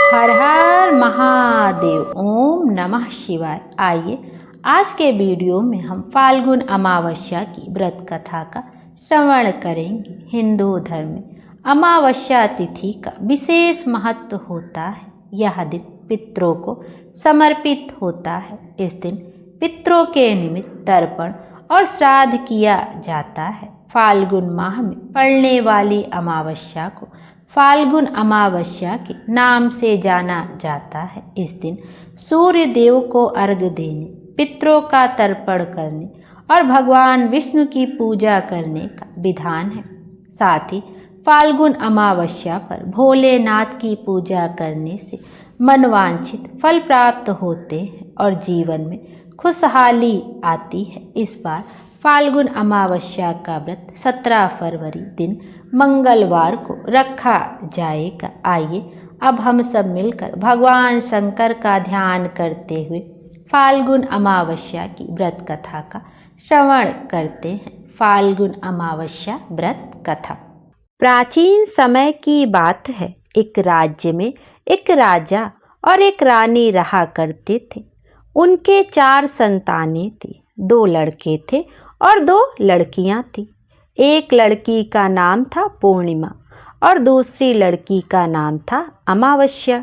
हर हर महादेव। ओम नमः शिवाय। आइए आज के वीडियो में हम फाल्गुन अमावस्या की व्रत कथा का श्रवण करेंगे। हिंदू धर्म में अमावस्या तिथि का विशेष महत्व होता है। यह दिन पितरों को समर्पित होता है। इस दिन पितरों के निमित्त तर्पण और श्राद्ध किया जाता है। फाल्गुन माह में पड़ने वाली अमावस्या को फाल्गुन अमावस्या के नाम से जाना जाता है। इस दिन सूर्य देव को अर्घ्य देने, पितरों का तर्पण करने और भगवान विष्णु की पूजा करने का विधान है। साथ ही फाल्गुन अमावस्या पर भोलेनाथ की पूजा करने से मनवांछित फल प्राप्त होते हैं और जीवन में खुशहाली आती है। इस बार फाल्गुन अमावस्या का व्रत 17 फरवरी दिन मंगलवार को रखा जाएगा। आइए अब हम सब मिलकर भगवान शंकर का ध्यान करते हुए फाल्गुन अमावस्या की व्रत कथा का श्रवण करते हैं। फाल्गुन अमावस्या व्रत कथा प्राचीन समय की बात है। एक राज्य में एक राजा और एक रानी रहा करते थे। उनके 4 संतानें थी। 2 लड़के थे और 2 लड़कियां थी। एक लड़की का नाम था पूर्णिमा और दूसरी लड़की का नाम था अमावस्या।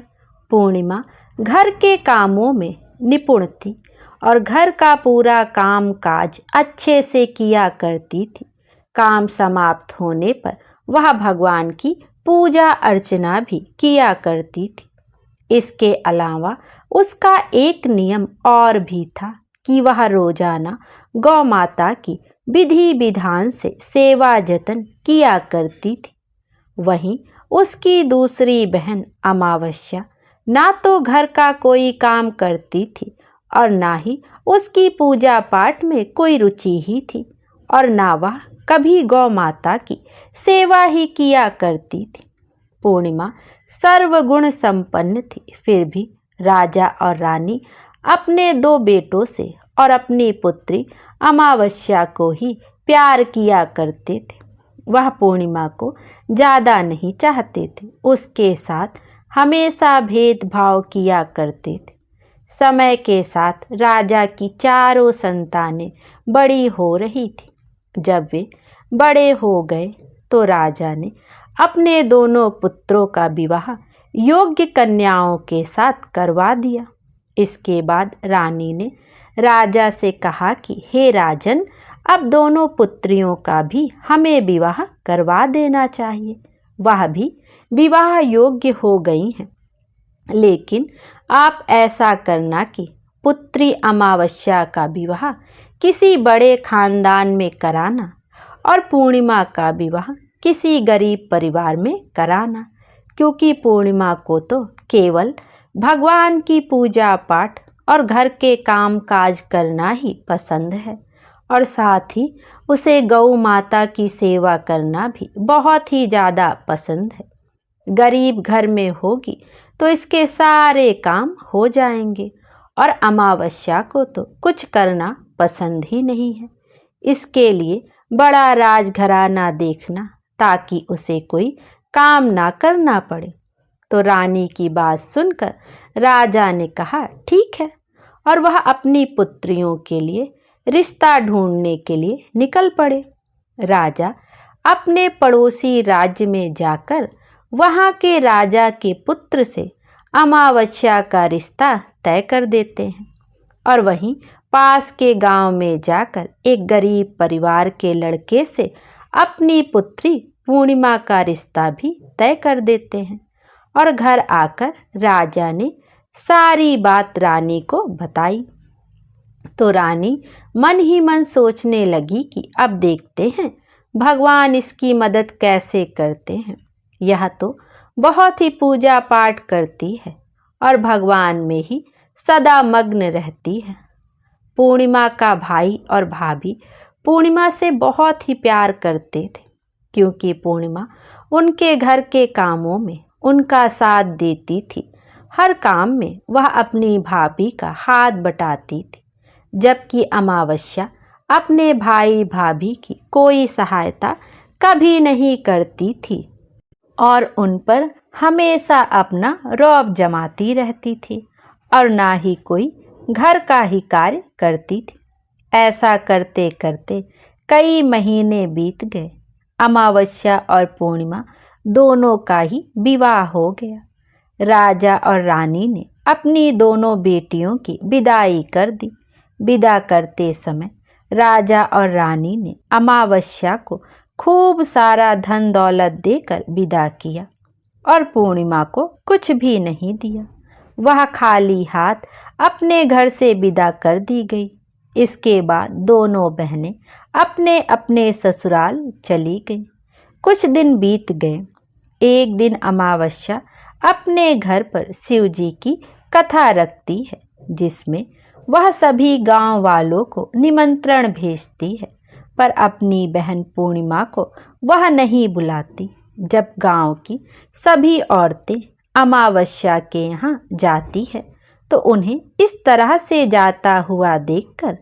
पूर्णिमा घर के कामों में निपुण थी और घर का पूरा काम काज अच्छे से किया करती थी। काम समाप्त होने पर वह भगवान की पूजा अर्चना भी किया करती थी। इसके अलावा उसका एक नियम और भी था कि वह रोजाना गौ माता की विधि विधान से सेवा जतन किया करती थी। वहीं उसकी दूसरी बहन अमावस्या ना तो घर का कोई काम करती थी और ना ही उसकी पूजा पाठ में कोई रुचि ही थी और ना वह कभी गौ माता की सेवा ही किया करती थी। पूर्णिमा सर्वगुण संपन्न थी। फिर भी राजा और रानी अपने 2 बेटों से और अपनी पुत्री अमावस्या को ही प्यार किया करते थे। वह पूर्णिमा को ज़्यादा नहीं चाहते थे। उसके साथ हमेशा भेदभाव किया करते थे। समय के साथ राजा की 4 संतानें बड़ी हो रही थी। जब वे बड़े हो गए तो राजा ने अपने दोनों पुत्रों का विवाह योग्य कन्याओं के साथ करवा दिया। इसके बाद रानी ने राजा से कहा कि हे राजन, अब दोनों पुत्रियों का भी हमें विवाह करवा देना चाहिए। वह भी विवाह योग्य हो गई हैं। लेकिन आप ऐसा करना कि पुत्री अमावस्या का विवाह किसी बड़े खानदान में कराना और पूर्णिमा का विवाह किसी गरीब परिवार में कराना, क्योंकि पूर्णिमा को तो केवल भगवान की पूजा पाठ और घर के काम काज करना ही पसंद है और साथ ही उसे गौ माता की सेवा करना भी बहुत ही ज़्यादा पसंद है। गरीब घर में होगी तो इसके सारे काम हो जाएंगे और अमावस्या को तो कुछ करना पसंद ही नहीं है। इसके लिए बड़ा राजघराना देखना ताकि उसे कोई काम ना करना पड़े। तो रानी की बात सुनकर राजा ने कहा ठीक है, और वह अपनी पुत्रियों के लिए रिश्ता ढूंढने के लिए निकल पड़े। राजा अपने पड़ोसी राज्य में जाकर वहाँ के राजा के पुत्र से अमावस्या का रिश्ता तय कर देते हैं और वहीं पास के गांव में जाकर एक गरीब परिवार के लड़के से अपनी पुत्री पूर्णिमा का रिश्ता भी तय कर देते हैं। और घर आकर राजा ने सारी बात रानी को बताई। तो रानी मन ही मन सोचने लगी कि अब देखते हैं भगवान इसकी मदद कैसे करते हैं। यह तो बहुत ही पूजा पाठ करती है और भगवान में ही सदा मग्न रहती है। पूर्णिमा का भाई और भाभी पूर्णिमा से बहुत ही प्यार करते थे, क्योंकि पूर्णिमा उनके घर के कामों में उनका साथ देती थी। हर काम में वह अपनी भाभी का हाथ बटाती थी, जबकि अमावस्या अपने भाई भाभी की कोई सहायता कभी नहीं करती थी। और उन पर हमेशा अपना रौब जमाती रहती थी और ना ही कोई घर का ही कार्य करती थी। ऐसा करते करते कई महीने बीत गए। अमावस्या और पूर्णिमा दोनों का ही विवाह हो गया। राजा और रानी ने अपनी दोनों बेटियों की विदाई कर दी। विदा करते समय राजा और रानी ने अमावस्या को खूब सारा धन दौलत देकर विदा किया और पूर्णिमा को कुछ भी नहीं दिया। वह खाली हाथ अपने घर से विदा कर दी गई। इसके बाद दोनों बहनें अपने अपने ससुराल चली गईं। कुछ दिन बीत गए। एक दिन अमावस्या अपने घर पर शिव जी की कथा रखती है, जिसमें वह सभी गांव वालों को निमंत्रण भेजती है, पर अपनी बहन पूर्णिमा को वह नहीं बुलाती। जब गांव की सभी औरतें अमावस्या के यहाँ जाती है तो उन्हें इस तरह से जाता हुआ देखकर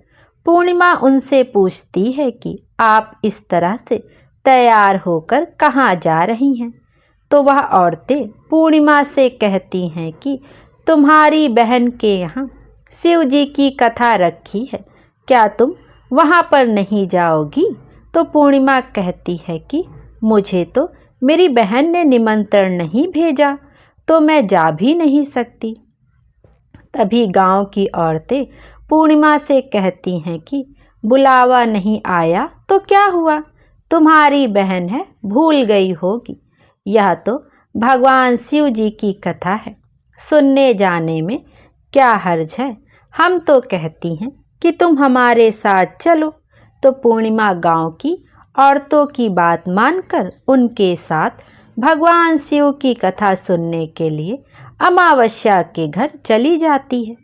पूर्णिमा उनसे पूछती है कि आप इस तरह से तैयार होकर कहाँ जा रही हैं। तो वह औरतें पूर्णिमा से कहती हैं कि तुम्हारी बहन के यहाँ शिव जी की कथा रखी है, क्या तुम वहाँ पर नहीं जाओगी? तो पूर्णिमा कहती है कि मुझे तो मेरी बहन ने निमंत्रण नहीं भेजा, तो मैं जा भी नहीं सकती। तभी गांव की औरतें पूर्णिमा से कहती हैं कि बुलावा नहीं आया तो क्या हुआ, तुम्हारी बहन है, भूल गई होगी। यह तो भगवान शिव जी की कथा है, सुनने जाने में क्या हर्ज है। हम तो कहती हैं कि तुम हमारे साथ चलो। तो पूर्णिमा गांव की औरतों की बात मानकर उनके साथ भगवान शिव की कथा सुनने के लिए अमावस्या के घर चली जाती है।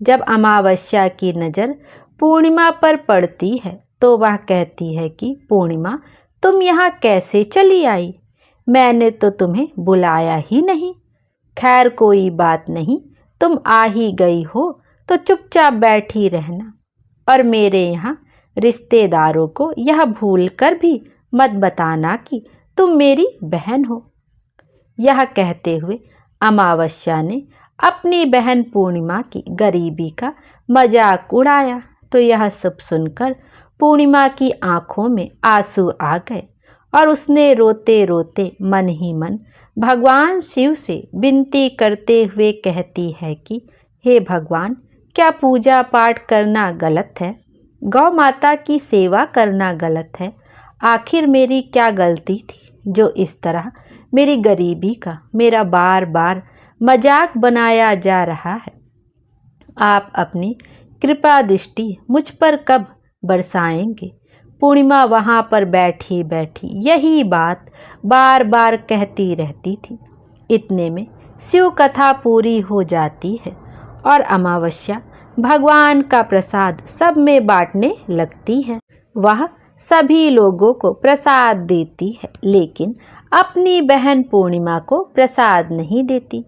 जब अमावस्या की नज़र पूर्णिमा पर पड़ती है तो वह कहती है कि पूर्णिमा, तुम यहाँ कैसे चली आई? मैंने तो तुम्हें बुलाया ही नहीं। खैर कोई बात नहीं, तुम आ ही गई हो तो चुपचाप बैठी रहना और मेरे यहाँ रिश्तेदारों को यह भूल कर भी मत बताना कि तुम मेरी बहन हो। यह कहते हुए अमावस्या ने अपनी बहन पूर्णिमा की गरीबी का मजाक उड़ाया। तो यह सब सुनकर पूर्णिमा की आंखों में आंसू आ गए और उसने रोते रोते मन ही मन भगवान शिव से विनती करते हुए कहती है कि हे भगवान, क्या पूजा पाठ करना गलत है? गौ माता की सेवा करना गलत है? आखिर मेरी क्या गलती थी जो इस तरह मेरी गरीबी का मेरा बार बार मजाक बनाया जा रहा है? आप अपनी कृपा दृष्टि मुझ पर कब बरसाएंगे? पूर्णिमा वहाँ पर बैठी बैठी यही बात बार बार कहती रहती थी। इतने में शिव कथा पूरी हो जाती है और अमावस्या भगवान का प्रसाद सब में बांटने लगती है। वह सभी लोगों को प्रसाद देती है, लेकिन अपनी बहन पूर्णिमा को प्रसाद नहीं देती।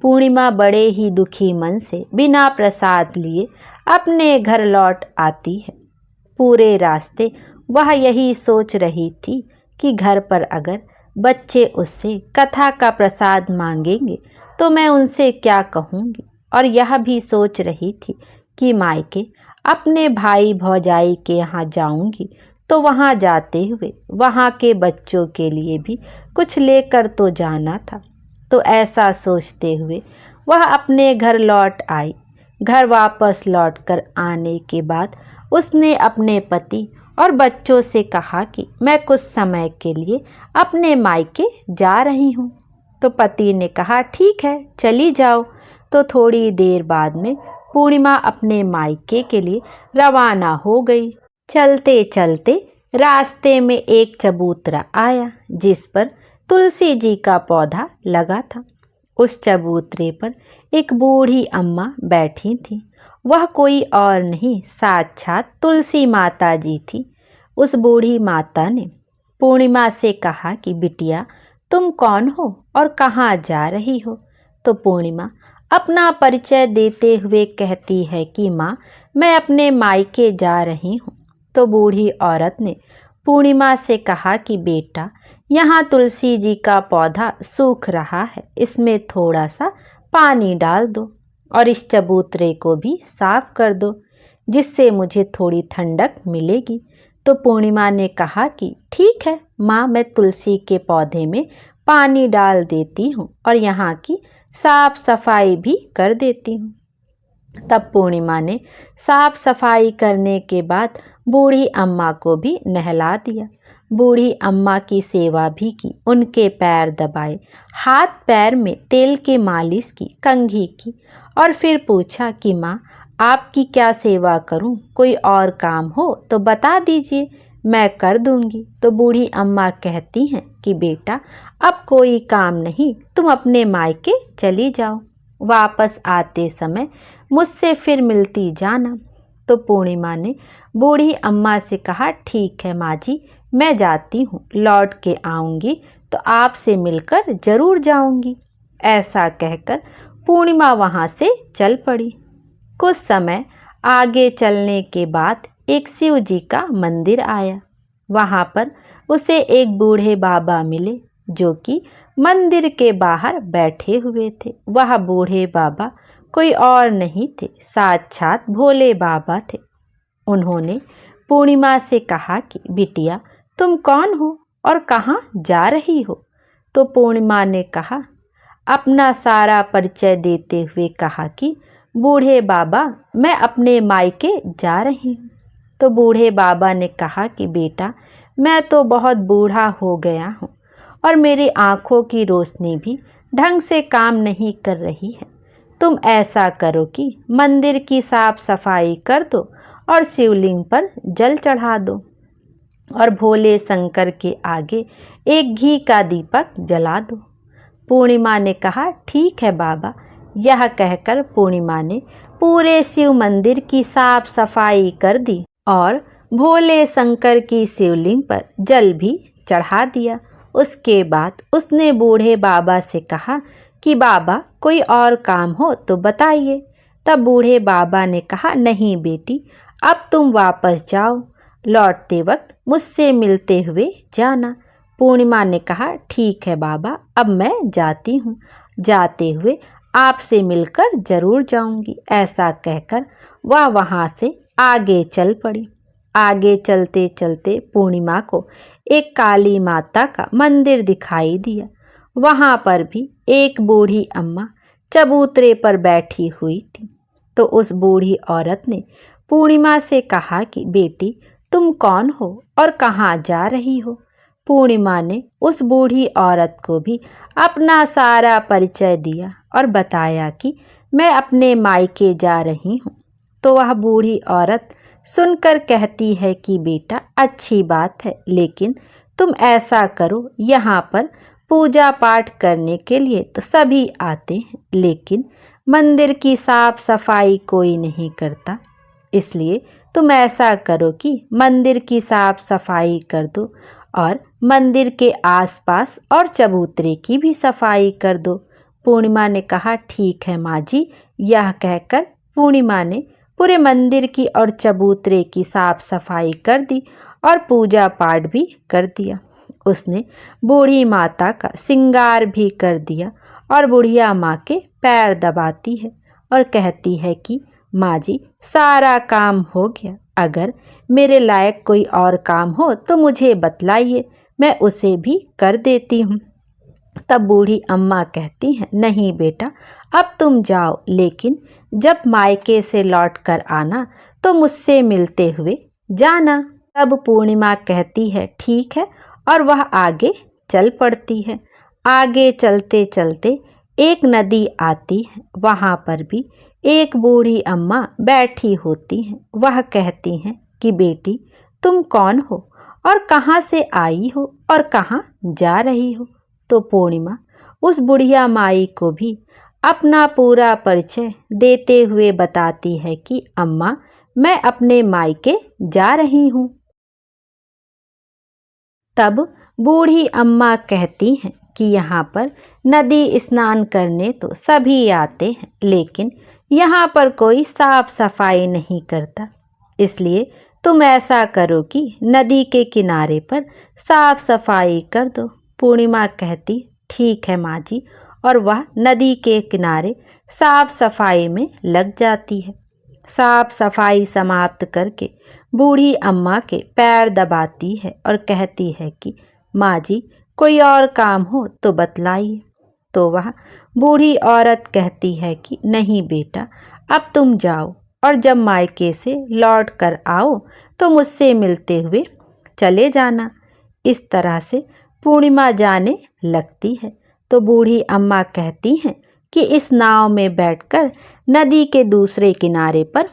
पूर्णिमा बड़े ही दुखी मन से बिना प्रसाद लिए अपने घर लौट आती है। पूरे रास्ते वह यही सोच रही थी कि घर पर अगर बच्चे उससे कथा का प्रसाद मांगेंगे तो मैं उनसे क्या कहूँगी, और यह भी सोच रही थी कि मायके अपने भाई भौजाई के यहाँ जाऊँगी तो वहाँ जाते हुए वहाँ के बच्चों के लिए भी कुछ लेकर तो जाना था। तो ऐसा सोचते हुए वह अपने घर लौट आई। घर वापस लौटकर आने के बाद उसने अपने पति और बच्चों से कहा कि मैं कुछ समय के लिए अपने मायके जा रही हूँ। तो पति ने कहा ठीक है, चली जाओ। तो थोड़ी देर बाद में पूर्णिमा अपने मायके के लिए रवाना हो गई। चलते चलते रास्ते में एक चबूतरा आया जिस पर तुलसी जी का पौधा लगा था। उस चबूतरे पर एक बूढ़ी अम्मा बैठी थी। वह कोई और नहीं, साक्षात तुलसी माता जी थी। उस बूढ़ी माता ने पूर्णिमा से कहा कि बिटिया, तुम कौन हो और कहाँ जा रही हो? तो पूर्णिमा अपना परिचय देते हुए कहती है कि माँ, मैं अपने मायके जा रही हूँ। तो बूढ़ी औरत ने पूर्णिमा से कहा कि बेटा, यहाँ तुलसी जी का पौधा सूख रहा है, इसमें थोड़ा सा पानी डाल दो और इस चबूतरे को भी साफ कर दो, जिससे मुझे थोड़ी ठंडक मिलेगी। तो पूर्णिमा ने कहा कि ठीक है माँ, मैं तुलसी के पौधे में पानी डाल देती हूँ और यहाँ की साफ सफाई भी कर देती हूँ। तब पूर्णिमा ने साफ सफाई करने के बाद बूढ़ी अम्मा को भी नहला दिया। बूढ़ी अम्मा की सेवा भी की, उनके पैर दबाए, हाथ पैर में तेल की मालिश की, कंघी की और फिर पूछा कि माँ आपकी क्या सेवा करूं? कोई और काम हो तो बता दीजिए, मैं कर दूंगी। तो बूढ़ी अम्मा कहती हैं कि बेटा अब कोई काम नहीं, तुम अपने मायके चली जाओ, वापस आते समय मुझसे फिर मिलती जाना। तो पूर्णिमा ने बूढ़ी अम्मा से कहा ठीक है माँ जी, मैं जाती हूँ, लौट के आऊँगी तो आपसे मिलकर ज़रूर जाऊँगी। ऐसा कहकर पूर्णिमा वहाँ से चल पड़ी। कुछ समय आगे चलने के बाद एक शिव जी का मंदिर आया। वहाँ पर उसे एक बूढ़े बाबा मिले जो कि मंदिर के बाहर बैठे हुए थे। वह बूढ़े बाबा कोई और नहीं थे, साक्षात भोले बाबा थे। उन्होंने पूर्णिमा से कहा कि बिटिया तुम कौन हो और कहाँ जा रही हो? तो पूर्णिमा ने कहा, अपना सारा परिचय देते हुए कहा कि बूढ़े बाबा मैं अपने मायके जा रही हूँ। तो बूढ़े बाबा ने कहा कि बेटा मैं तो बहुत बूढ़ा हो गया हूँ और मेरी आँखों की रोशनी भी ढंग से काम नहीं कर रही है। तुम ऐसा करो कि मंदिर की साफ सफाई कर दो और शिवलिंग पर जल चढ़ा दो और भोले शंकर के आगे एक घी का दीपक जला दो। पूर्णिमा ने कहा ठीक है बाबा। यह कहकर पूर्णिमा ने पूरे शिव मंदिर की साफ सफाई कर दी और भोले शंकर की शिवलिंग पर जल भी चढ़ा दिया। उसके बाद उसने बूढ़े बाबा से कहा कि बाबा कोई और काम हो तो बताइए। तब बूढ़े बाबा ने कहा नहीं बेटी, अब तुम वापस जाओ, लौटते वक्त मुझसे मिलते हुए जाना। पूर्णिमा ने कहा ठीक है बाबा, अब मैं जाती हूँ, जाते हुए आपसे मिलकर जरूर जाऊंगी। ऐसा कहकर वह वहाँ से आगे चल पड़ी। आगे चलते चलते पूर्णिमा को एक काली माता का मंदिर दिखाई दिया। वहाँ पर भी एक बूढ़ी अम्मा चबूतरे पर बैठी हुई थी। तो उस बूढ़ी औरत ने पूर्णिमा से कहा कि बेटी तुम कौन हो और कहाँ जा रही हो? पूर्णिमा ने उस बूढ़ी औरत को भी अपना सारा परिचय दिया और बताया कि मैं अपने मायके जा रही हूँ। तो वह बूढ़ी औरत सुनकर कहती है कि बेटा अच्छी बात है, लेकिन तुम ऐसा करो, यहाँ पर पूजा पाठ करने के लिए तो सभी आते हैं, लेकिन मंदिर की साफ सफाई कोई नहीं करता। इसलिए तुम ऐसा करो कि मंदिर की साफ सफाई कर दो और मंदिर के आसपास और चबूतरे की भी सफाई कर दो। पूर्णिमा ने कहा ठीक है माँ जी। यह कहकर पूर्णिमा ने पूरे मंदिर की और चबूतरे की साफ सफाई कर दी और पूजा पाठ भी कर दिया। उसने बूढ़ी माता का श्रृंगार भी कर दिया और बुढ़िया माँ के पैर दबाती है और कहती है कि माँ जी सारा काम हो गया, अगर मेरे लायक कोई और काम हो तो मुझे बतलाइए, मैं उसे भी कर देती हूँ। तब बूढ़ी अम्मा कहती हैं नहीं बेटा, अब तुम जाओ, लेकिन जब मायके से लौट कर आना तो मुझसे मिलते हुए जाना। तब पूर्णिमा कहती है ठीक है और वह आगे चल पड़ती है। आगे चलते चलते एक नदी आती है। वहाँ पर भी एक बूढ़ी अम्मा बैठी होती हैं। वह कहती हैं कि बेटी तुम कौन हो और कहाँ से आई हो और कहाँ जा रही हो? तो पूर्णिमा उस बुढ़िया माई को भी अपना पूरा परिचय देते हुए बताती है कि अम्मा मैं अपने मायके जा रही हूँ। तब बूढ़ी अम्मा कहती हैं कि यहाँ पर नदी स्नान करने तो सभी आते हैं, लेकिन यहाँ पर कोई साफ सफाई नहीं करता। इसलिए तुम ऐसा करो कि नदी के किनारे पर साफ सफाई कर दो पूर्णिमा कहती ठीक है माँ जी, और वह नदी के किनारे साफ सफाई में लग जाती है। साफ सफाई समाप्त करके बूढ़ी अम्मा के पैर दबाती है और कहती है कि माँ जी कोई और काम हो तो बतलाइए। तो वह बूढ़ी औरत कहती है कि नहीं बेटा, अब तुम जाओ और जब मायके से लौट कर आओ तो मुझसे मिलते हुए चले जाना। इस तरह से पूर्णिमा जाने लगती है तो बूढ़ी अम्मा कहती हैं कि इस नाव में बैठकर नदी के दूसरे किनारे पर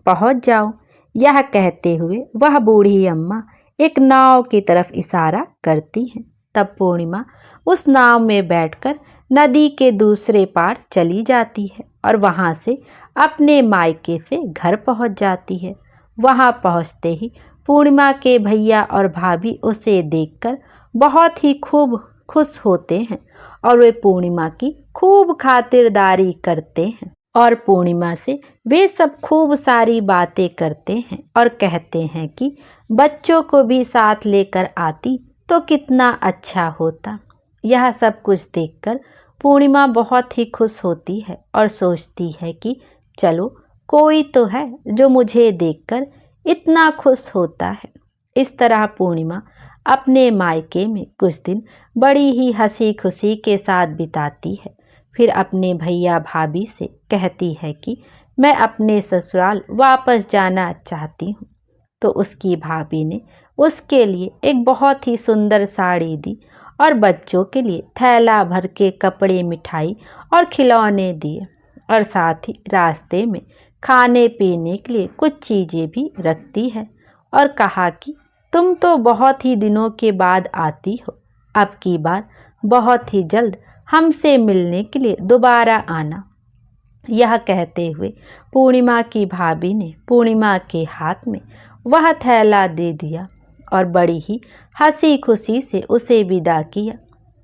पहुंच जाओ। यह कहते हुए वह बूढ़ी अम्मा एक नाव की तरफ इशारा करती हैं। तब पूर्णिमा उस नाव में बैठकर नदी के दूसरे पार चली जाती है और वहां से अपने मायके से घर पहुंच जाती है। वहां पहुंचते ही पूर्णिमा के भैया और भाभी उसे देखकर बहुत ही खूब खुश होते हैं और वे पूर्णिमा की खूब खातिरदारी करते हैं और पूर्णिमा से वे सब खूब सारी बातें करते हैं और कहते हैं कि बच्चों को भी साथ लेकर आती तो कितना अच्छा होता। यह सब कुछ देखकर पूर्णिमा बहुत ही खुश होती है और सोचती है कि चलो कोई तो है जो मुझे देखकर इतना खुश होता है। इस तरह पूर्णिमा अपने मायके में कुछ दिन बड़ी ही हंसी खुशी के साथ बिताती है। फिर अपने भैया भाभी से कहती है कि मैं अपने ससुराल वापस जाना चाहती हूँ। तो उसकी भाभी ने उसके लिए एक बहुत ही सुंदर साड़ी दी और बच्चों के लिए थैला भर के कपड़े, मिठाई और खिलौने दिए और साथ ही रास्ते में खाने पीने के लिए कुछ चीज़ें भी रखती है और कहा कि तुम तो बहुत ही दिनों के बाद आती हो, अब की बार बहुत ही जल्द हमसे मिलने के लिए दोबारा आना। यह कहते हुए पूर्णिमा की भाभी ने पूर्णिमा के हाथ में वह थैला दे दिया और बड़ी ही हंसी खुशी से उसे विदा किया।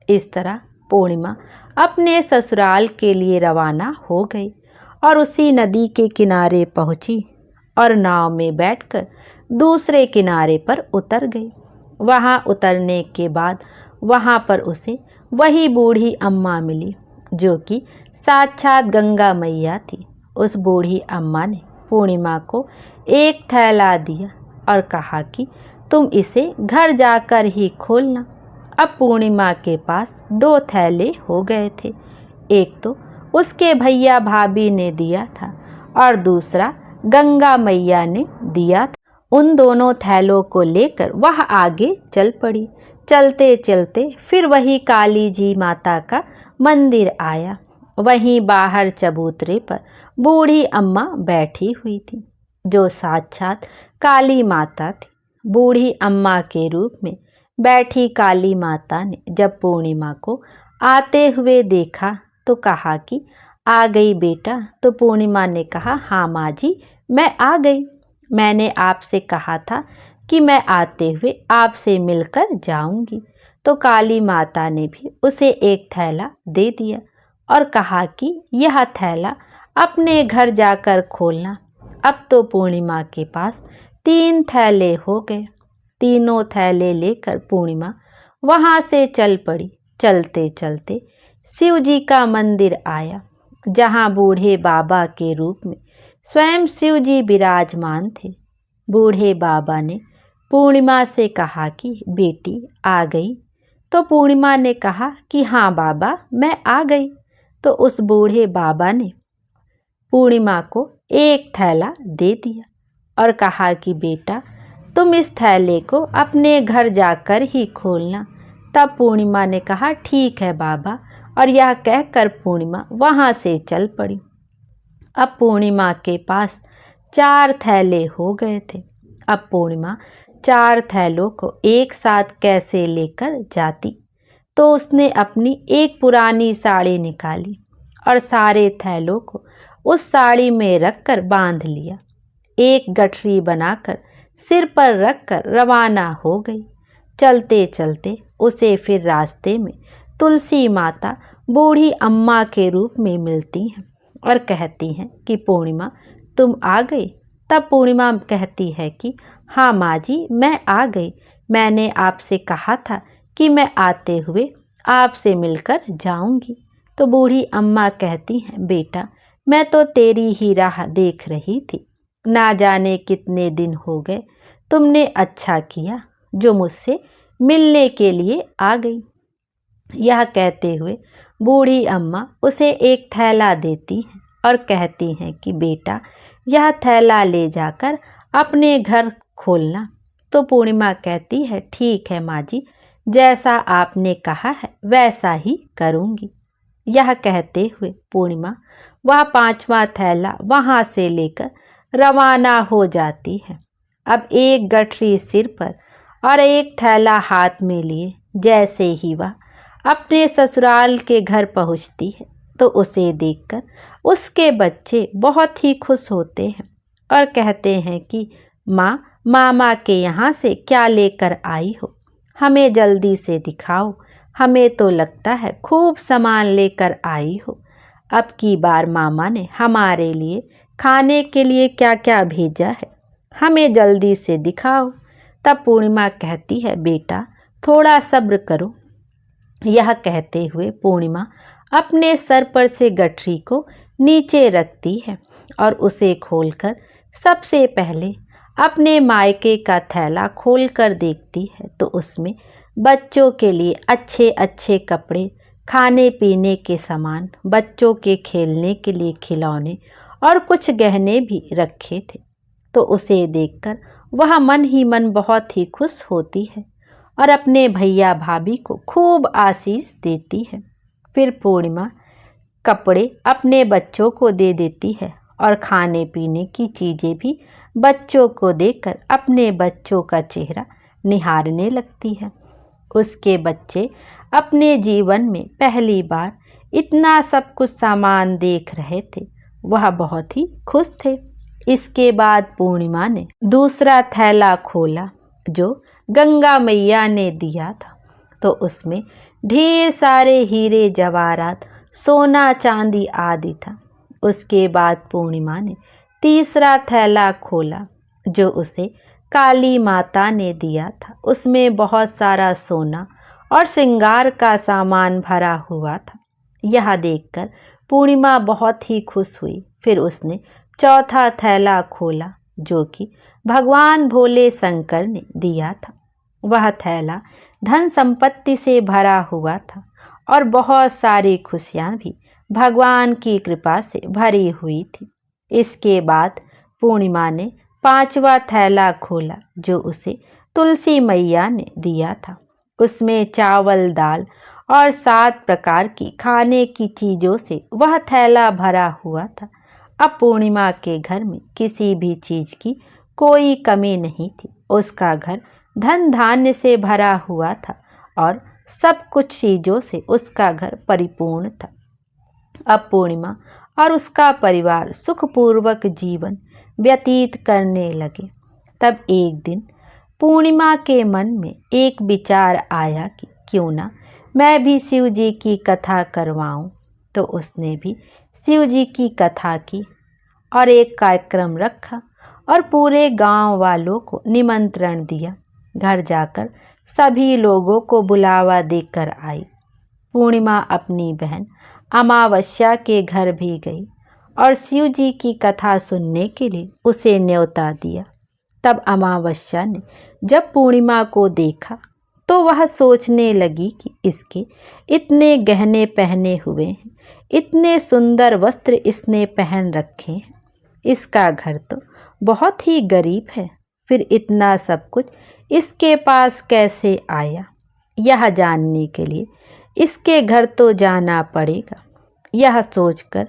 इस तरह पूर्णिमा अपने ससुराल के लिए रवाना हो गई और उसी नदी के किनारे पहुंची और नाव में बैठकर दूसरे किनारे पर उतर गई। वहां उतरने के बाद वहां पर उसे वही बूढ़ी अम्मा मिली जो कि साक्षात गंगा मैया थी। उस बूढ़ी अम्मा ने पूर्णिमा को एक थैला दिया और कहा कि तुम इसे घर जाकर ही खोलना। अब पूर्णिमा के पास 2 थैले हो गए थे। एक तो उसके भैया भाभी ने दिया था और दूसरा गंगा मैया ने दिया था। उन दोनों थैलों को लेकर वह आगे चल पड़ी। चलते चलते फिर वही काली जी माता का मंदिर आया। वहीं बाहर चबूतरे पर बूढ़ी अम्मा बैठी हुई थी जो साक्षात काली माता थी। बूढ़ी अम्मा के रूप में बैठी काली माता ने जब पूर्णिमा को आते हुए देखा तो कहा कि आ गई बेटा। तो पूर्णिमा ने कहा हाँ माँ जी, मैं आ गई। मैंने आपसे कहा था कि मैं आते हुए आपसे मिलकर जाऊंगी। तो काली माता ने भी उसे एक थैला दे दिया और कहा कि यह थैला अपने घर जाकर खोलना। अब तो पूर्णिमा के पास 3 थैले हो गए। तीनों थैले लेकर पूर्णिमा वहां से चल पड़ी। चलते चलते शिव जी का मंदिर आया जहां बूढ़े बाबा के रूप में स्वयं शिव जी विराजमान थे। बूढ़े बाबा ने पूर्णिमा से कहा कि बेटी आ गई। तो पूर्णिमा ने कहा कि हाँ बाबा, मैं आ गई। तो उस बूढ़े बाबा ने पूर्णिमा को एक थैला दे दिया और कहा कि बेटा तुम इस थैले को अपने घर जाकर ही खोलना। तब पूर्णिमा ने कहा ठीक है बाबा, और यह कहकर पूर्णिमा वहाँ से चल पड़ी। अब पूर्णिमा के पास 4 थैले हो गए थे। अब पूर्णिमा 4 थैलों को एक साथ कैसे लेकर जाती। तो उसने अपनी एक पुरानी साड़ी निकाली और सारे थैलों को उस साड़ी में रखकर बांध लिया। एक गठरी बनाकर सिर पर रखकर रवाना हो गई। चलते चलते उसे फिर रास्ते में तुलसी माता बूढ़ी अम्मा के रूप में मिलती हैं और कहती हैं कि पूर्णिमा तुम आ गई। तब पूर्णिमा कहती है कि हाँ माँ जी, मैं आ गई। मैंने आपसे कहा था कि मैं आते हुए आपसे मिलकर जाऊंगी। तो बूढ़ी अम्मा कहती हैं, बेटा मैं तो तेरी ही राह देख रही थी, ना जाने कितने दिन हो गए, तुमने अच्छा किया जो मुझसे मिलने के लिए आ गई। यह कहते हुए बूढ़ी अम्मा उसे एक थैला देती हैं और कहती हैं कि बेटा यह थैला ले जाकर अपने घर खोलना। तो पूर्णिमा कहती है, ठीक है माँ जी, जैसा आपने कहा है वैसा ही करूँगी। यह कहते हुए पूर्णिमा वह 5वां थैला वहाँ से लेकर रवाना हो जाती है। अब एक गठरी सिर पर और एक थैला हाथ में लिए जैसे ही वह अपने ससुराल के घर पहुँचती है तो उसे देखकर उसके बच्चे बहुत ही खुश होते हैं और कहते हैं कि माँ, मामा के यहाँ से क्या लेकर आई हो, हमें जल्दी से दिखाओ, हमें तो लगता है खूब सामान लेकर आई हो। अब की बार मामा ने हमारे लिए खाने के लिए क्या क्या भेजा है, हमें जल्दी से दिखाओ। तब पूर्णिमा कहती है, बेटा थोड़ा सब्र करो। यह कहते हुए पूर्णिमा अपने सर पर से गठरी को नीचे रखती है और उसे खोलकर सबसे पहले अपने मायके का थैला खोलकर देखती है तो उसमें बच्चों के लिए अच्छे अच्छे कपड़े, खाने पीने के सामान, बच्चों के खेलने के लिए खिलौने और कुछ गहने भी रखे थे। तो उसे देखकर वह मन ही मन बहुत ही खुश होती है और अपने भैया भाभी को खूब आशीष देती है। फिर पूर्णिमा कपड़े अपने बच्चों को दे देती है और खाने पीने की चीज़ें भी बच्चों को देकर अपने बच्चों का चेहरा निहारने लगती है। उसके बच्चे अपने जीवन में पहली बार इतना सब कुछ सामान देख रहे थे, वह बहुत ही खुश थे। इसके बाद पूर्णिमा ने दूसरा थैला खोला जो गंगा मैया ने दिया था, तो उसमें ढेर सारे हीरे जवाहरात, सोना चांदी आदि था। उसके बाद पूर्णिमा ने तीसरा थैला खोला जो उसे काली माता ने दिया था, उसमें बहुत सारा सोना और श्रृंगार का सामान भरा हुआ था। यह देखकर पूर्णिमा बहुत ही खुश हुई। फिर उसने चौथा थैला खोला जो कि भगवान भोले शंकर ने दिया था। वह थैला धन संपत्ति से भरा हुआ था और बहुत सारी खुशियाँ भी भगवान की कृपा से भरी हुई थी। इसके बाद पूर्णिमा ने 5वां थैला खोला जो उसे तुलसी मैया ने दिया था। उसमें चावल, दाल और 7 प्रकार की खाने की चीज़ों से वह थैला भरा हुआ था। अब पूर्णिमा के घर में किसी भी चीज़ की कोई कमी नहीं थी। उसका घर धन धान्य से भरा हुआ था और सब कुछ चीज़ों से उसका घर परिपूर्ण था। अब पूर्णिमा और उसका परिवार सुखपूर्वक जीवन व्यतीत करने लगे। तब एक दिन पूर्णिमा के मन में एक विचार आया कि क्यों ना मैं भी शिव जी की कथा करवाऊं। तो उसने भी शिव जी की कथा की और एक कार्यक्रम रखा और पूरे गांव वालों को निमंत्रण दिया। घर जाकर सभी लोगों को बुलावा देकर आई। पूर्णिमा अपनी बहन अमावस्या के घर भी गई और शिव जी की कथा सुनने के लिए उसे न्योता दिया। तब अमावस्या ने जब पूर्णिमा को देखा तो वह सोचने लगी कि इसके इतने गहने पहने हुए हैं, इतने सुंदर वस्त्र इसने पहन रखे हैं, इसका घर तो बहुत ही गरीब है, फिर इतना सब कुछ इसके पास कैसे आया। यह जानने के लिए इसके घर तो जाना पड़ेगा। यह सोचकर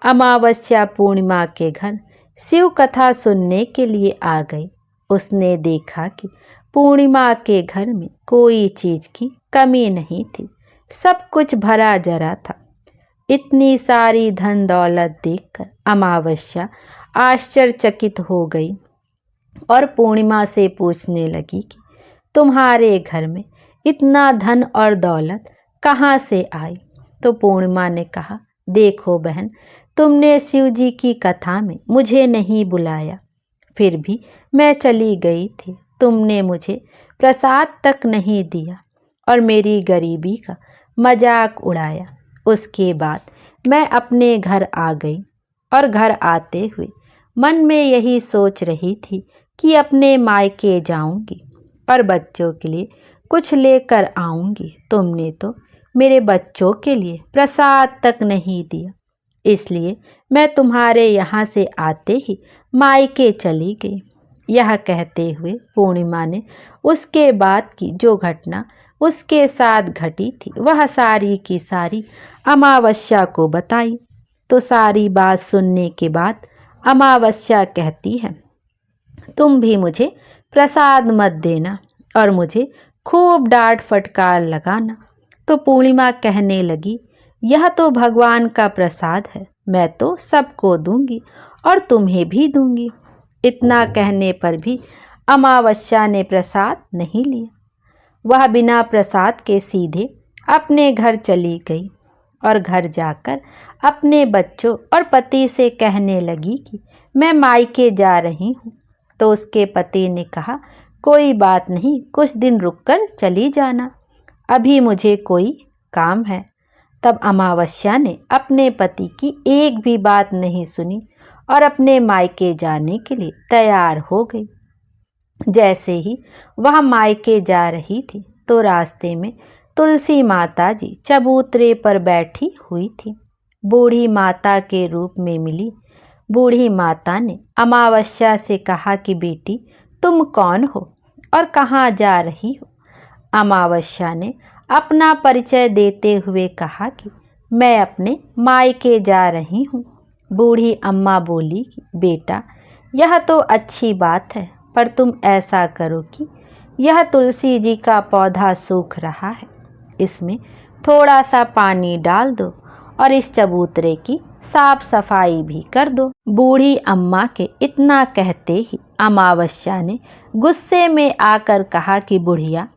अमावस्या पूर्णिमा के घर शिव कथा सुनने के लिए आ गई। उसने देखा कि पूर्णिमा के घर में कोई चीज़ की कमी नहीं थी, सब कुछ भरा जरा था। इतनी सारी धन दौलत देखकर अमावस्या आश्चर्यचकित हो गई और पूर्णिमा से पूछने लगी कि तुम्हारे घर में इतना धन और दौलत कहाँ से आई। तो पूर्णिमा ने कहा, देखो बहन, तुमने शिव जी की कथा में मुझे नहीं बुलाया, फिर भी मैं चली गई थी। तुमने मुझे प्रसाद तक नहीं दिया और मेरी गरीबी का मजाक उड़ाया। उसके बाद मैं अपने घर आ गई और घर आते हुए मन में यही सोच रही थी कि अपने मायके जाऊंगी और बच्चों के लिए कुछ लेकर आऊंगी। तुमने तो मेरे बच्चों के लिए प्रसाद तक नहीं दिया, इसलिए मैं तुम्हारे यहाँ से आते ही मायके चली गई। यह कहते हुए पूर्णिमा ने उसके बाद की जो घटना उसके साथ घटी थी वह सारी की सारी अमावस्या को बताई। तो सारी बात सुनने के बाद अमावस्या कहती है, तुम भी मुझे प्रसाद मत देना और मुझे खूब डांट फटकार लगाना। तो पूर्णिमा कहने लगी, यह तो भगवान का प्रसाद है, मैं तो सबको दूंगी और तुम्हें भी दूंगी। इतना कहने पर भी अमावस्या ने प्रसाद नहीं लिया। वह बिना प्रसाद के सीधे अपने घर चली गई और घर जाकर अपने बच्चों और पति से कहने लगी कि मैं मायके जा रही हूँ। तो उसके पति ने कहा, कोई बात नहीं, कुछ दिन रुककर चली जाना, अभी मुझे कोई काम है। तब अमावस्या ने अपने पति की एक भी बात नहीं सुनी और अपने मायके जाने के लिए तैयार हो गई। जैसे ही वह मायके जा रही थी तो रास्ते में तुलसी माता जी चबूतरे पर बैठी हुई थी। बूढ़ी माता के रूप में मिली बूढ़ी माता ने अमावस्या से कहा कि बेटी, तुम कौन हो और कहाँ जा रही हो? अमावस्या ने अपना परिचय देते हुए कहा कि मैं अपने मायके जा रही हूँ। बूढ़ी अम्मा बोली कि बेटा, यह तो अच्छी बात है, पर तुम ऐसा करो कि यह तुलसी जी का पौधा सूख रहा है, इसमें थोड़ा सा पानी डाल दो और इस चबूतरे की साफ सफाई भी कर दो। बूढ़ी अम्मा के इतना कहते ही अमावस्या ने गुस्से में आकर कहा कि बुढ़िया,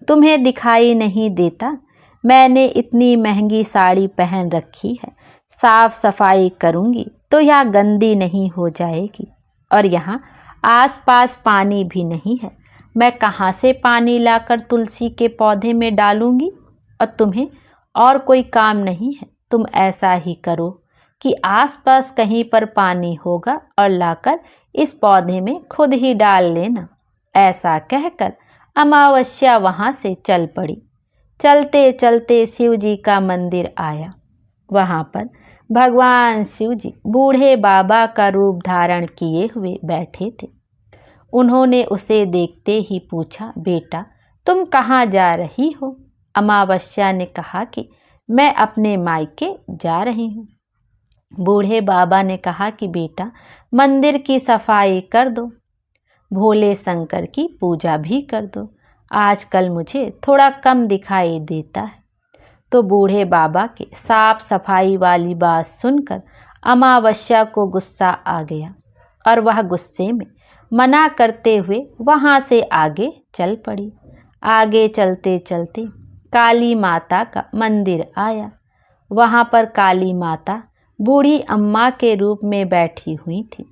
तुम्हें दिखाई नहीं देता मैंने इतनी महंगी साड़ी पहन रखी है, साफ सफाई करूंगी तो यह गंदी नहीं हो जाएगी, और यहाँ आसपास पानी भी नहीं है, मैं कहाँ से पानी लाकर तुलसी के पौधे में डालूंगी? और तुम्हें और कोई काम नहीं है, तुम ऐसा ही करो कि आसपास कहीं पर पानी होगा और लाकर इस पौधे में खुद ही डाल लेना। ऐसा कहकर अमावस्या वहाँ से चल पड़ी। चलते चलते शिव जी का मंदिर आया। वहाँ पर भगवान शिव जी बूढ़े बाबा का रूप धारण किए हुए बैठे थे। उन्होंने उसे देखते ही पूछा, बेटा तुम कहाँ जा रही हो? अमावस्या ने कहा कि मैं अपने मायके जा रही हूँ। बूढ़े बाबा ने कहा कि बेटा मंदिर की सफाई कर दो, भोले शंकर की पूजा भी कर दो, आजकल मुझे थोड़ा कम दिखाई देता है। तो बूढ़े बाबा के साफ सफाई वाली बात सुनकर अमावस्या को गुस्सा आ गया और वह गुस्से में मना करते हुए वहाँ से आगे चल पड़ी। आगे चलते चलते काली माता का मंदिर आया। वहाँ पर काली माता बूढ़ी अम्मा के रूप में बैठी हुई थी।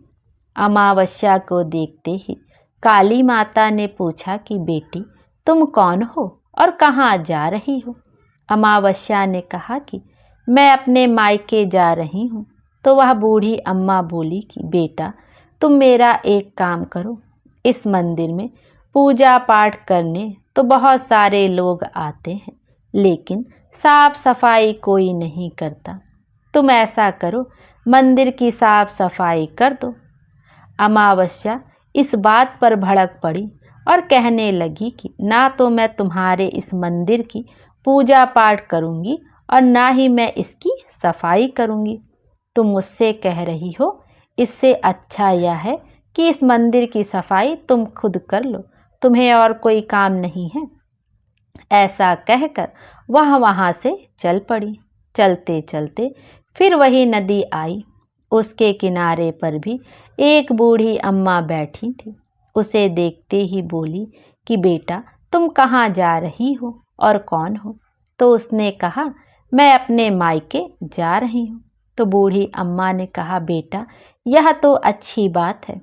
अमावस्या को देखते ही काली माता ने पूछा कि बेटी तुम कौन हो और कहाँ जा रही हो? अमावस्या ने कहा कि मैं अपने मायके जा रही हूँ। तो वह बूढ़ी अम्मा बोली कि बेटा तुम मेरा एक काम करो, इस मंदिर में पूजा पाठ करने तो बहुत सारे लोग आते हैं, लेकिन साफ सफाई कोई नहीं करता। तुम ऐसा करो, मंदिर की साफ सफाई कर दो। अमावस्या इस बात पर भड़क पड़ी और कहने लगी कि ना तो मैं तुम्हारे इस मंदिर की पूजा पाठ करूंगी और ना ही मैं इसकी सफाई करूंगी। तुम मुझसे कह रही हो, इससे अच्छा यह है कि इस मंदिर की सफाई तुम खुद कर लो, तुम्हें और कोई काम नहीं है। ऐसा कहकर वह वहाँ से चल पड़ी। चलते चलते फिर वही नदी आई। उसके किनारे पर भी एक बूढ़ी अम्मा बैठी थी। उसे देखते ही बोली कि बेटा तुम कहाँ जा रही हो और कौन हो? तो उसने कहा मैं अपने मायके जा रही हूँ। तो बूढ़ी अम्मा ने कहा बेटा यह तो अच्छी बात है,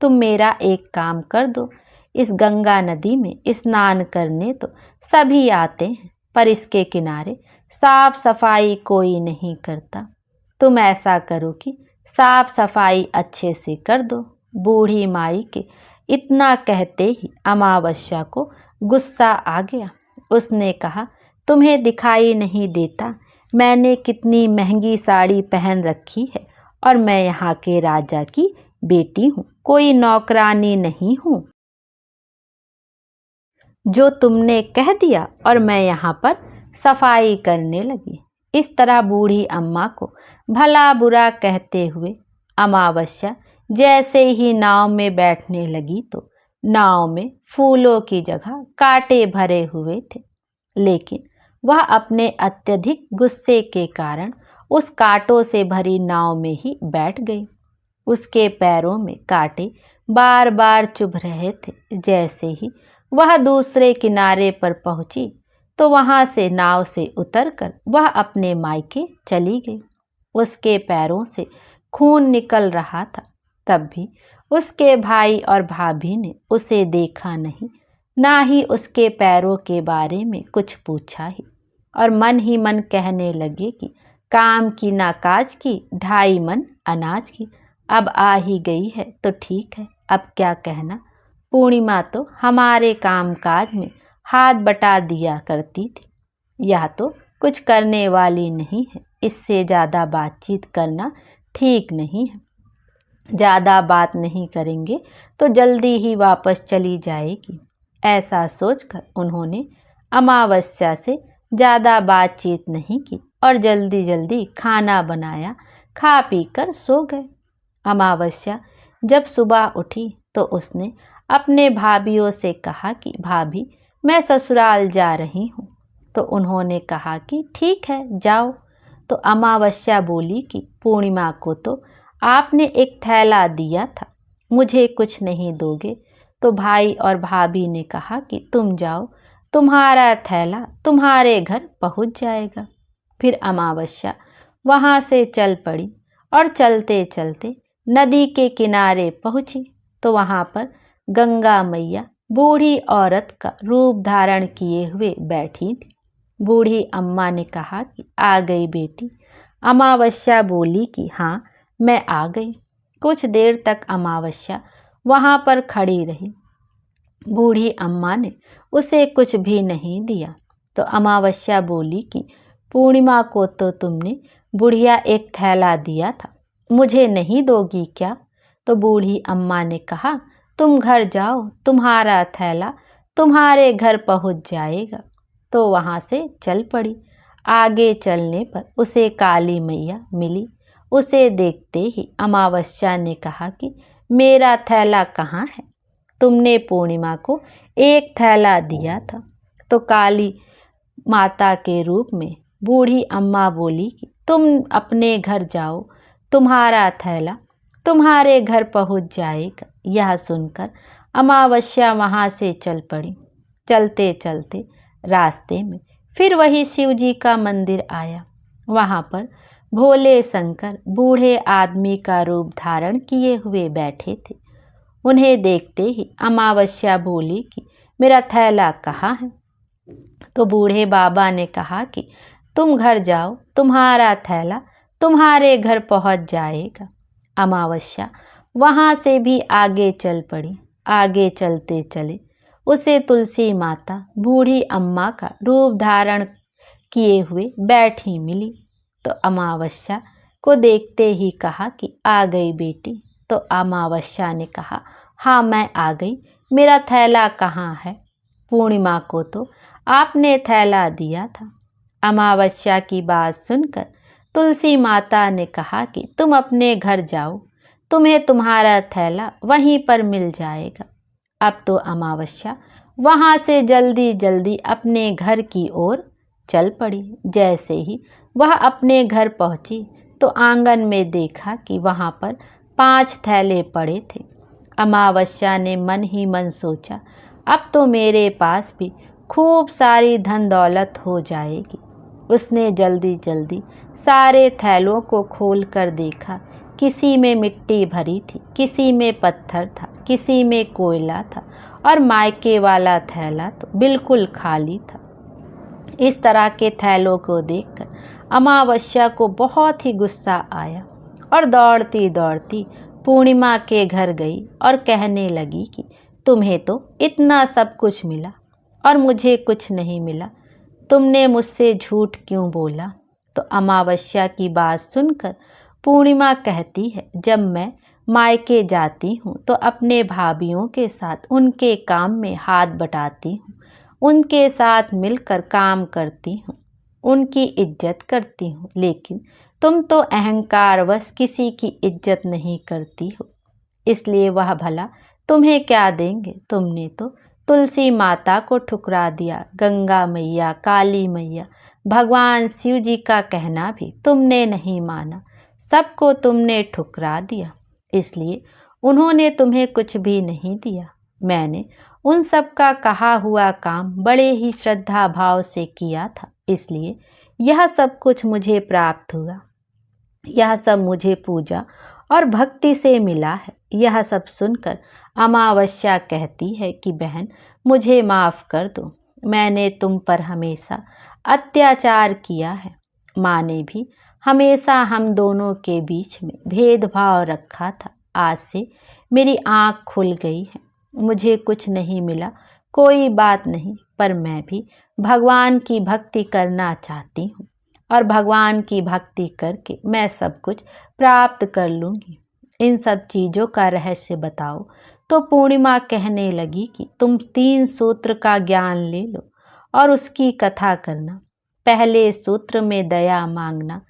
तुम मेरा एक काम कर दो, इस गंगा नदी में स्नान करने तो सभी आते हैं, पर इसके किनारे साफ सफाई कोई नहीं करता। तुम ऐसा करो कि साफ सफाई अच्छे से कर दो। बूढ़ी माई के इतना कहते ही अमावस्या को गुस्सा आ गया। उसने कहा, तुम्हें दिखाई नहीं देता मैंने कितनी महंगी साड़ी पहन रखी है और मैं यहाँ के राजा की बेटी हूँ, कोई नौकरानी नहीं हूँ जो तुमने कह दिया और मैं यहाँ पर सफाई करने लगी। इस तरह बूढ़ी अम्मा को भला बुरा कहते हुए अमावस्या जैसे ही नाव में बैठने लगी तो नाव में फूलों की जगह कांटे भरे हुए थे, लेकिन वह अपने अत्यधिक गुस्से के कारण उस कांटों से भरी नाव में ही बैठ गई। उसके पैरों में कांटे बार बार चुभ रहे थे। जैसे ही वह दूसरे किनारे पर पहुंची तो वहां से नाव से उतरकर वह अपने मायके चली गई। उसके पैरों से खून निकल रहा था, तब भी उसके भाई और भाभी ने उसे देखा नहीं, ना ही उसके पैरों के बारे में कुछ पूछा ही, और मन ही मन कहने लगे कि काम की ना काज की, 2.5 मन अनाज की। अब आ ही गई है तो ठीक है, अब क्या कहना। पूर्णिमा तो हमारे काम काज में हाथ बटा दिया करती थी। यह तो कुछ करने वाली नहीं है, इससे ज़्यादा बातचीत करना ठीक नहीं है। ज़्यादा बात नहीं करेंगे तो जल्दी ही वापस चली जाएगी। ऐसा सोचकर उन्होंने अमावस्या से ज़्यादा बातचीत नहीं की और जल्दी जल्दी खाना बनाया, खा पी कर सो गए। अमावस्या जब सुबह उठी तो उसने अपने भाभियों से कहा कि भाभी, मैं ससुराल जा रही हूँ। तो उन्होंने कहा कि ठीक है, जाओ। तो अमावस्या बोली कि पूर्णिमा को तो आपने एक थैला दिया था, मुझे कुछ नहीं दोगे? तो भाई और भाभी ने कहा कि तुम जाओ, तुम्हारा थैला तुम्हारे घर पहुंच जाएगा। फिर अमावस्या वहां से चल पड़ी और चलते चलते नदी के किनारे पहुंची तो वहां पर गंगा मैया बूढ़ी औरत का रूप धारण किए हुए बैठी थी। बूढ़ी अम्मा ने कहा कि आ गई बेटी। अमावस्या बोली कि हाँ, मैं आ गई। कुछ देर तक अमावस्या वहां पर खड़ी रही। बूढ़ी अम्मा ने उसे कुछ भी नहीं दिया। तो अमावस्या बोली कि पूर्णिमा को तो तुमने बुढ़िया एक थैला दिया था, मुझे नहीं दोगी क्या? तो बूढ़ी अम्मा ने कहा, तुम घर जाओ, तुम्हारा थैला तुम्हारे घर पहुंच जाएगा। तो वहां से चल पड़ी। आगे चलने पर उसे काली मैया मिली। उसे देखते ही अमावस्या ने कहा कि मेरा थैला कहाँ है? तुमने पूर्णिमा को एक थैला दिया था। तो काली माता के रूप में बूढ़ी अम्मा बोली कि तुम अपने घर जाओ, तुम्हारा थैला तुम्हारे घर पहुंच जाएगा। यह सुनकर अमावस्या वहां से चल पड़ी। चलते चलते रास्ते में फिर वही शिव जी का मंदिर आया। वहां पर भोले शंकर बूढ़े आदमी का रूप धारण किए हुए बैठे थे। उन्हें देखते ही अमावस्या बोली कि मेरा थैला कहाँ है? तो बूढ़े बाबा ने कहा कि तुम घर जाओ, तुम्हारा थैला तुम्हारे घर पहुंच जाएगा। अमावस्या वहां से भी आगे चल पड़ी। आगे चलते चले उसे तुलसी माता बूढ़ी अम्मा का रूप धारण किए हुए बैठी मिली। तो अमावस्या को देखते ही कहा कि आ गई बेटी। तो अमावस्या ने कहा, हाँ मैं आ गई, मेरा थैला कहाँ है? पूर्णिमा को तो आपने थैला दिया था। अमावस्या की बात सुनकर तुलसी माता ने कहा कि तुम अपने घर जाओ, तुम्हें तुम्हारा थैला वहीं पर मिल जाएगा। अब तो अमावस्या वहां से जल्दी जल्दी अपने घर की ओर चल पड़ी। जैसे ही वह अपने घर पहुंची तो आंगन में देखा कि वहां पर 5 थैले पड़े थे। अमावस्या ने मन ही मन सोचा, अब तो मेरे पास भी खूब सारी धन दौलत हो जाएगी। उसने जल्दी जल्दी सारे थैलों को खोल कर देखा। किसी में मिट्टी भरी थी, किसी में पत्थर था, किसी में कोयला था और मायके वाला थैला तो बिल्कुल खाली था। इस तरह के थैलों को देखकर अमावस्या को बहुत ही गुस्सा आया और दौड़ती दौड़ती पूर्णिमा के घर गई और कहने लगी कि तुम्हें तो इतना सब कुछ मिला और मुझे कुछ नहीं मिला, तुमने मुझसे झूठ क्यों बोला। तो अमावस्या की बात सुनकर पूर्णिमा कहती है, जब मैं मायके जाती हूँ तो अपने भाभीियों के साथ उनके काम में हाथ बटाती हूँ, उनके साथ मिलकर काम करती हूँ, उनकी इज्जत करती हूँ, लेकिन तुम तो अहंकारवश किसी की इज्जत नहीं करती हो, इसलिए वह भला तुम्हें क्या देंगे। तुमने तो तुलसी माता को ठुकरा दिया, गंगा मैया, काली मैया, भगवान शिव जी का कहना भी तुमने नहीं माना, सबको तुमने ठुकरा दिया, इसलिए उन्होंने तुम्हें कुछ भी नहीं दिया। मैंने उन सब का कहा हुआ काम बड़े ही श्रद्धा भाव से किया था, इसलिए यह सब कुछ मुझे प्राप्त हुआ। यह सब मुझे पूजा और भक्ति से मिला है। यह सब सुनकर अमावस्या कहती है कि बहन, मुझे माफ़ कर दो, मैंने तुम पर हमेशा अत्याचार किया है। माँ ने भी हमेशा हम दोनों के बीच में भेदभाव रखा था। आज से मेरी आँख खुल गई है, मुझे कुछ नहीं मिला, कोई बात नहीं, पर मैं भी भगवान की भक्ति करना चाहती हूँ और भगवान की भक्ति करके मैं सब कुछ प्राप्त कर लूँगी। इन सब चीज़ों का रहस्य बताओ। तो पूर्णिमा कहने लगी कि तुम 3 सूत्र का ज्ञान ले लो और उसकी कथा करना। पहले सूत्र में दया मांगना,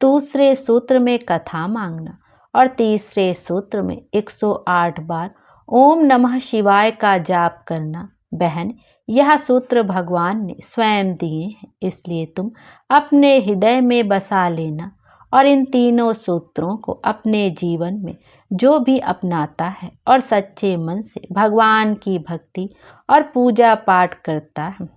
दूसरे सूत्र में कथा मांगना और तीसरे सूत्र में 108 बार ओम नमः शिवाय का जाप करना। बहन, यह सूत्र भगवान ने स्वयं दिए हैं, इसलिए तुम अपने हृदय में बसा लेना और इन तीनों सूत्रों को अपने जीवन में जो भी अपनाता है और सच्चे मन से भगवान की भक्ति और पूजा पाठ करता है,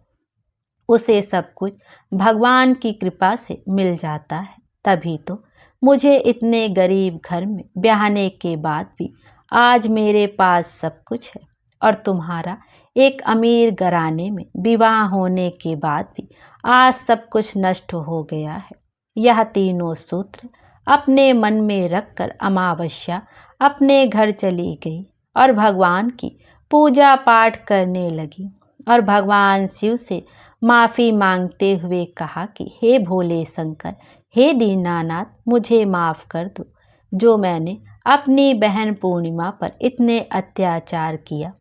उसे सब कुछ भगवान की कृपा से मिल जाता है। तभी तो मुझे इतने गरीब घर में ब्याहने के बाद भी आज मेरे पास सब कुछ है और तुम्हारा एक अमीर घराने में विवाह होने के बाद भी आज सब कुछ नष्ट हो गया है। यह तीनों सूत्र अपने मन में रखकर अमावस्या अपने घर चली गई और भगवान की पूजा पाठ करने लगी और भगवान शिव से माफ़ी मांगते हुए कहा कि हे भोले शंकर, हे दीनानाथ, मुझे माफ़ कर दो, जो मैंने अपनी बहन पूर्णिमा पर इतने अत्याचार किया।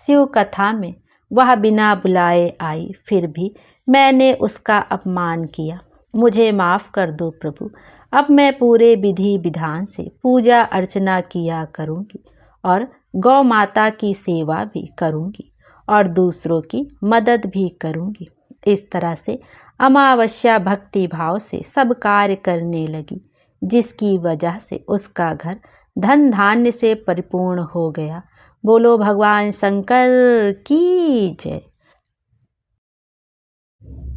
शिव कथा में वह बिना बुलाए आई, फिर भी मैंने उसका अपमान किया। मुझे माफ़ कर दो प्रभु, अब मैं पूरे विधि विधान से पूजा अर्चना किया करूँगी और गौ माता की सेवा भी करूँगी और दूसरों की मदद भी करूँगी। इस तरह से अमावस्या भक्ति भाव से सब कार्य करने लगी, जिसकी वजह से उसका घर धन धान्य से परिपूर्ण हो गया। बोलो भगवान शंकर की जय।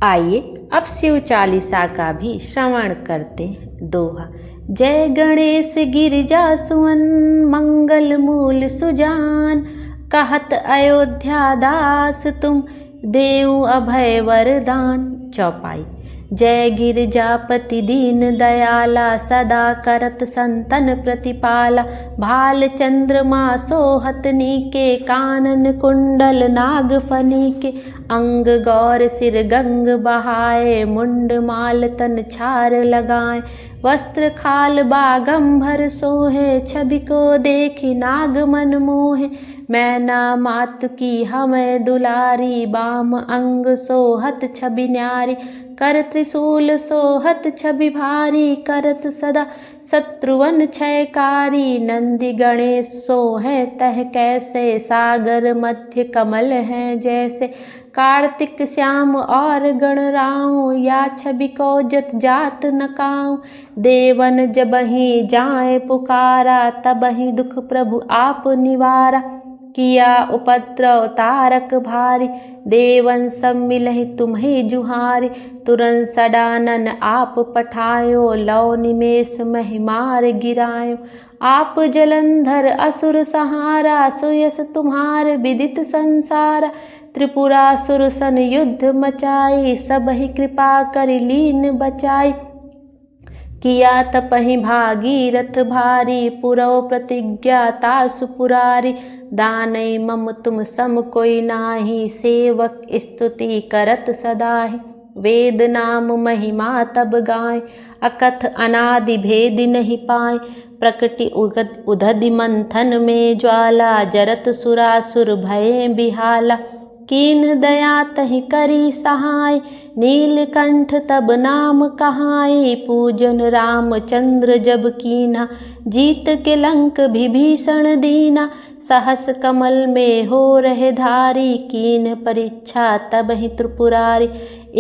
आइए अब शिव चालीसा का भी श्रवण करते हैं। दोहा। जय गणेश गिरिजा सुवन, मंगल मूल सुजान, कहत अयोध्या दास तुम, देऊ अभय वरदान। चौपाई। जय गिरिजापति दीन दयाला, सदा करत संतन प्रतिपाला, भाल चंद्रमा सोहत नीके, कानन कुंडल नाग फनीके, अंग गौर सिर गंग बहाए, मुंड माल तन छार लगाए, वस्त्र खाल बागंभर सोहे, छवि को देखी नाग मन मोहे, मैना मात की हमें दुलारी, बाम अंग सोहत छवि न्यारी, कर त्रिशूल सोहत छवि भारी, करत सदा शत्रुवन क्षयकारी, नंदी गणेश सोहे तह कैसे, सागर मध्य कमल हैं जैसे, कार्तिक श्याम और गणराऊ, या छवि को जत जात न काऊ, देवन जबहि जाए पुकारा, तबहि दुख प्रभु आप निवारा, किया उपद्रव तारक भारी, देवन सब मिलहि तुम्हि जुहारी, तुरंत सडानन आप पठायो, लौ निमेष महिमार गिरायो, आप जलंधर असुर सहारा, सुयस तुम्हार विदित संसारा, त्रिपुरासुर सन युद्ध मचाई, सबहि कृपा करि लीन बचाई। किया तपहि भागीरथ भारी, पुरौ प्रतिज्ञा तासु पुरारी। दानई मम तुम सम कोई नाही, सेवक स्तुति करत सदाहि। वेद नाम महिमा तब गाय, अकथ अनादि भेद नहीं पाए। प्रकटि उदधि मंथन में ज्वाला, जरत सुरासुर भये बिहाला। कीन दया तहि करी सहाय, नीलकंठ तब नाम कहाई। पूजन रामचंद्र जब कीन्हा, जीत के लंक विभीषण दीना। सहस कमल में हो रहे धारी, कीन परीक्षा तब ही त्रिपुरारी।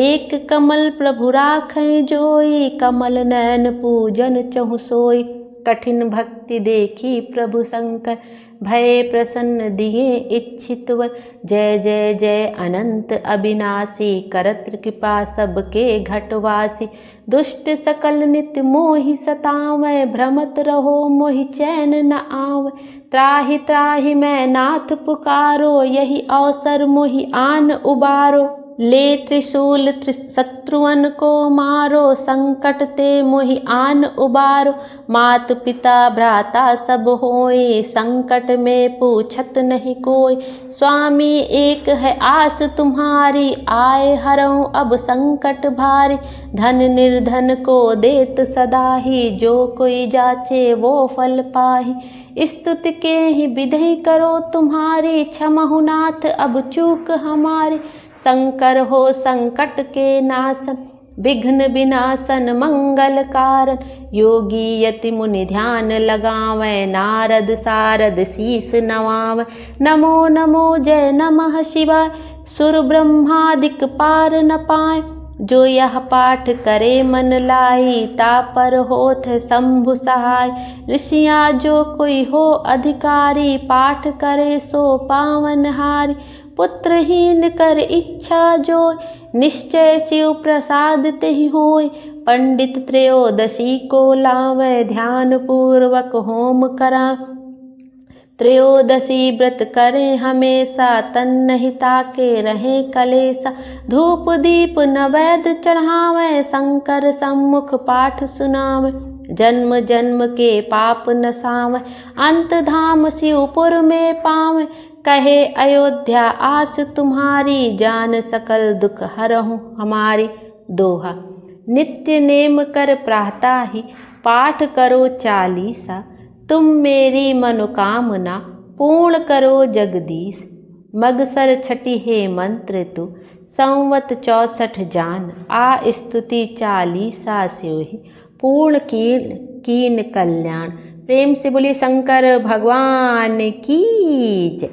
एक कमल प्रभु राखै जोई, कमल नयन पूजन चहु सोई। कठिन भक्ति देखी प्रभु शंकर, भय प्रसन्न दिए इच्छित वर। जय जय जय अनंत अविनाशी, करत कृपा सबके घटवासी। दुष्ट सकल नित्य मोहि सतावै, भ्रमत रहो मोहि चैन न आवे। त्राहि त्राहि मैं नाथ पुकारो, यही अवसर मोहि आन उबारो। ले त्रिशूल शत्रुअन को मारो, संकट ते मोहि आन उबारो। मात पिता भ्राता सब होए, संकट में पूछत नहीं कोई। स्वामी एक है आस तुम्हारी, आए हरऊँ अब संकट भारी। धन निर्धन को देत सदाही, जो कोई जाचे वो फल पाही। स्तुति के ही विधि करो तुम्हारी, क्षमहु नाथ अब चूक हमारी। शंकर हो संकट के नाशन, विघ्न विनाशन मंगल कारण। योगी यति मुनि ध्यान लगावै, नारद सारद शीस नवावै। नमो नमो जय नमः शिवाय, सुर ब्रह्मादिक पार न पाए। जो यह पाठ करे मन लाई, तापर होत शंभु सहाय। ऋषियाँ जो कोई हो अधिकारी, पाठ करे सो पावन हारी। पुत्रहीन कर इच्छा जोय, निश्चय शिव प्रसाद तेहि होय। पंडित त्रयोदशी को लावै, ध्यान पूर्वक होम करा। त्रयोदशी व्रत करें हमेशा, तन नहीं ताके रहे कलेसा। धूप दीप नैवेद्य चढ़ावें, शंकर सम्मुख पाठ सुनावें। जन्म जन्म के पाप नसावें, अंत धाम शिवपुर में पावें। कहे अयोध्या आस तुम्हारी, जान सकल दुख हरहु हमारी। दोहा। नित्य नेम कर प्रातः पाठ करो चालीसा, तुम मेरी मनोकामना पूर्ण करो जगदीश। मगसर छठी हे मंत्र तु, संवत 64 जान। आ स्तुति चालीसा स्योहि, पूर्ण कीन कल्याण। प्रेम से बोलिए शंकर भगवान की जय।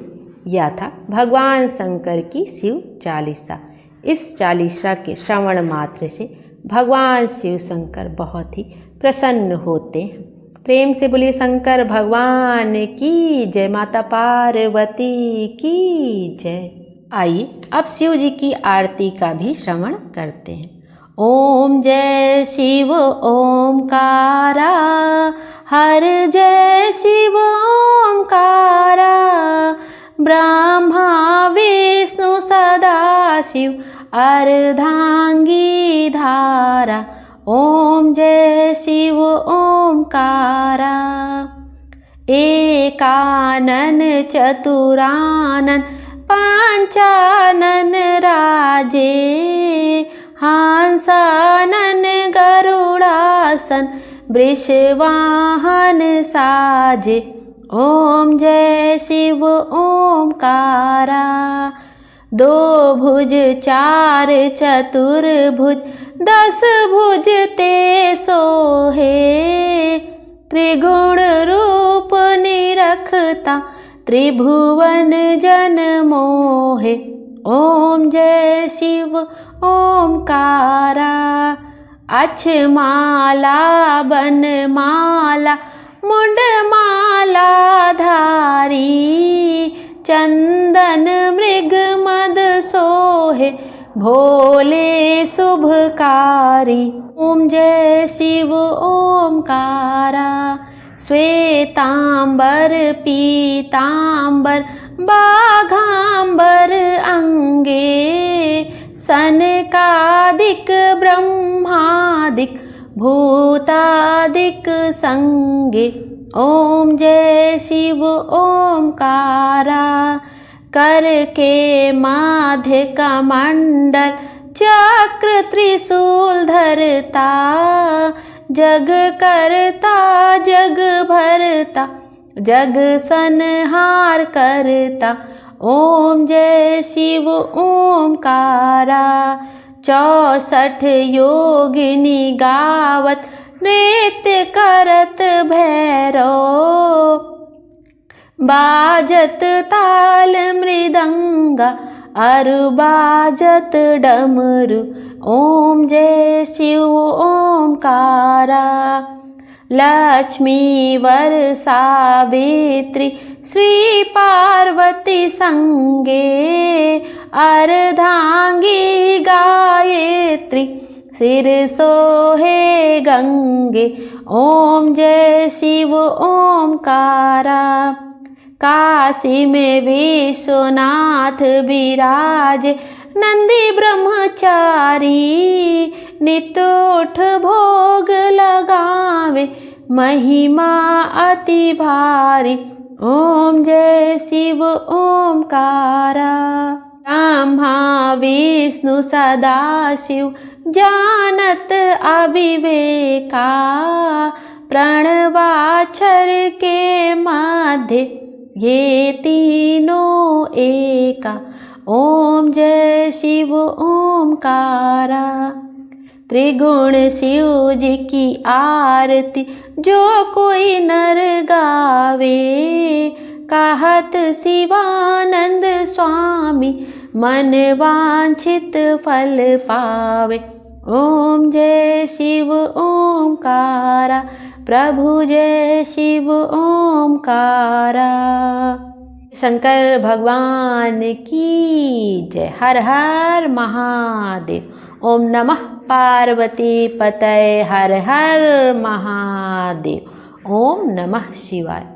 यह था भगवान शंकर की शिव चालीसा। इस चालीसा के श्रवण मात्र से भगवान शिव शंकर बहुत ही प्रसन्न होते हैं। प्रेम से बोलिए शंकर भगवान की जय, माता पार्वती की जय। आइए अब शिव जी की आरती का भी श्रवण करते हैं। ओम जय शिव ओमकारा, हर जय शिव ओमकारा। ब्रह्मा विष्णु सदा शिव, अर्धांगी धारा। ओम जय शिव ओमकारा। एकानन चतुरानन पंचानन राजे, हंसानन गरुड़ासन वृषवाहन साजे। ओम जय शिव ओमकारा। दो भुज चार चतुर्भुज, 10 भुज ते सोहे। त्रिगुण रूप निरखता, त्रिभुवन जन मोहे। ओम जय शिव ओमकारा। अक्षमाला बनमाला, मुंडमाला धारी। चंदन मृग मद सोहे, भोले शुभकारी। ओम जय शिव ओमकारा। श्वेतांबर पीतांबर बाघांबर अंगे सनकादिक ब्रह्मादिक भूतादिक संगे। ओम जय शिव ओमकारा। कर के माध्य कमंडल चक्र त्रिशूल धरता। जग करता जग भरता जग संहार करता। ओम जय शिव ओमकारा। 64 योगिनी गावत नृत्य करत भैरव। बाजत ताल मृदंगा अरु बाजत डमरू। ओम जय शिव ओमकारा। लक्ष्मी वर सावित्री श्री पार्वती संगे। अर्धांगी गायत्री सिर सोहे गंगे। ओम जय शिव ओमकारा। काशी में विश्वनाथ विराज नंदी ब्रह्मचारी। नितोठ भोग लगावे महिमा अति भारी। ओम जय शिव ओमकारा। ब्रह्मा विष्णु सदाशिव जानत अविवेका। प्रणवाक्षर के मध्य ये तीनों एका। ओम जय शिव ओमकारा। त्रिगुण शिव जी की आरती जो कोई नर गावे। कहत शिवानंद स्वामी मन वांछित फल पावे। ओम जय शिव ओमकारा। प्रभु जय शिव ओमकारा। शंकर भगवान की जय। हर हर महादेव। ओम नमः पार्वती पतये। हर हर महादेव। ओम नमः शिवाय।